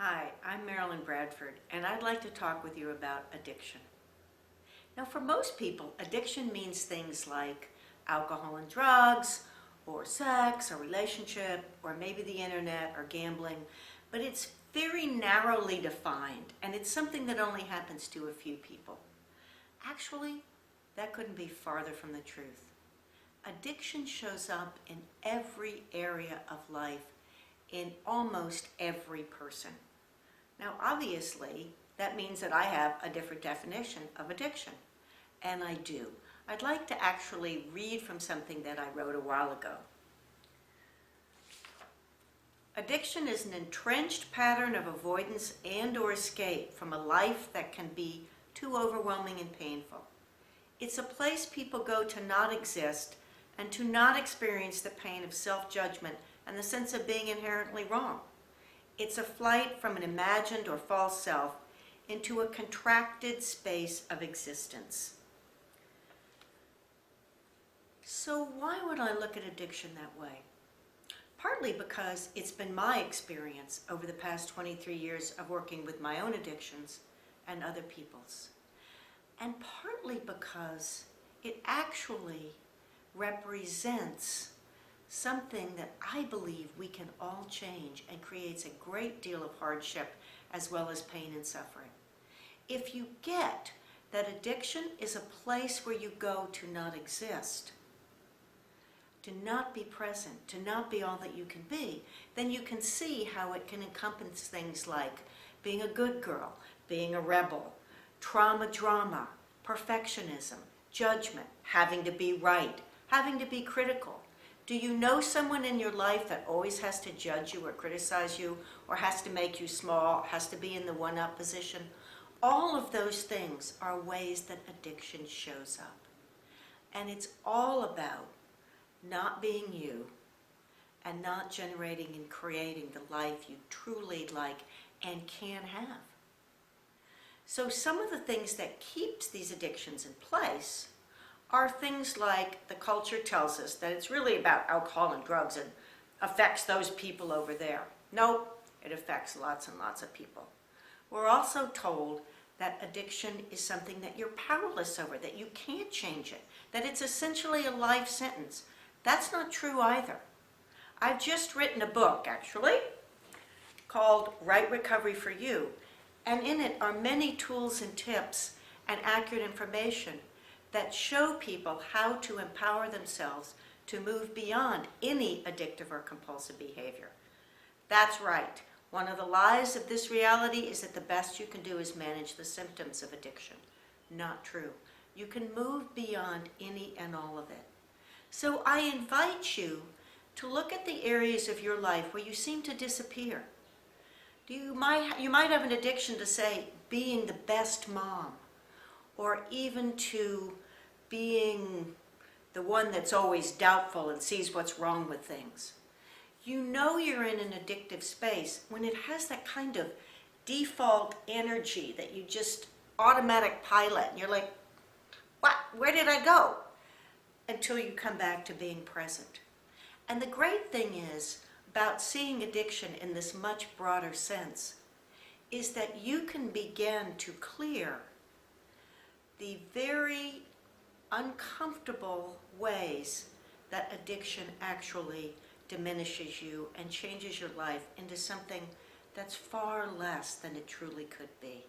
Hi, I'm Marilyn Bradford, and I'd like to talk with you about addiction. Now, for most people, addiction means things like alcohol and drugs, or sex, or relationship, or maybe the internet, or gambling, but it's very narrowly defined, and it's something that only happens to a few people. Actually, that couldn't be farther from the truth. Addiction shows up in every area of life, in almost every person. Now, obviously, that means that I have a different definition of addiction, and I do. I'd like to actually read from something that I wrote a while ago. Addiction is an entrenched pattern of avoidance and/or escape from a life that can be too overwhelming and painful. It's a place people go to not exist and to not experience the pain of self-judgment and the sense of being inherently wrong. It's a flight from an imagined or false self into a contracted space of existence. So why would I look at addiction that way? Partly because it's been my experience over the past 23 years of working with my own addictions and other people's. And partly because it actually represents something that I believe we can all change and creates a great deal of hardship as well as pain and suffering. If you get that addiction is a place where you go to not exist, to not be present, to not be all that you can be, then you can see how it can encompass things like being a good girl, being a rebel, trauma drama, perfectionism, judgment, having to be right, having to be critical. Do you know someone in your life that always has to judge you or criticize you or has to make you small, has to be in the one-up position? All of those things are ways that addiction shows up. And it's all about not being you and not generating and creating the life you truly like and can have. So some of the things that keeps these addictions in place are things like the culture tells us that it's really about alcohol and drugs and affects those people over there. No, it affects lots and lots of people. We're also told that addiction is something that you're powerless over, that you can't change it, that it's essentially a life sentence. That's not true either. I've just written a book, actually, called Right Recovery for You, and in it are many tools and tips and accurate information that show people how to empower themselves to move beyond any addictive or compulsive behavior. That's right. One of the lies of this reality is that the best you can do is manage the symptoms of addiction. Not true. You can move beyond any and all of it. So I invite you to look at the areas of your life where you seem to disappear. You might have an addiction to, say, being the best mom, or even to being the one that's always doubtful and sees what's wrong with things. You know you're in an addictive space when it has that kind of default energy that you just automatic pilot, and you're like, what? Where did I go? Until you come back to being present. And the great thing is about seeing addiction in this much broader sense is that you can begin to clear the very uncomfortable ways that addiction actually diminishes you and changes your life into something that's far less than it truly could be.